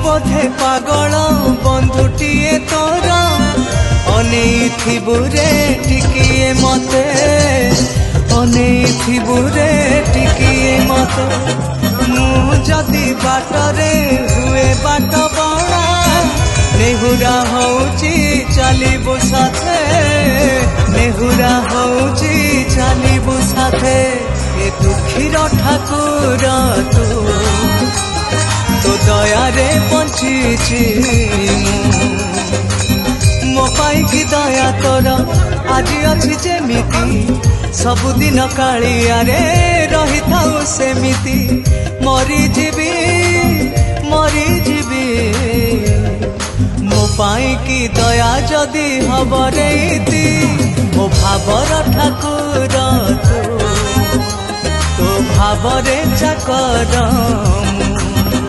बोधे पागल बंधुटीए तोर अनेइथिबु रे टिकिए मते अनेइथिबु रे टिकिए मते मु जदि बाटरे हुए बाट बणा नेहुरा होउची चलिबु साथे नेहुरा होउची चलिबु साथे ए दुखीर ठाकुर तो दया रे बंचीची मो पाई की दया तोर आज अच्छी जेमिति सबुदिन कालिया रे रही थाऊ सेमिति मरी जीवी मो पाई की दया जदि हब रेती मो भावर ठाकुर तो भावरे चाकर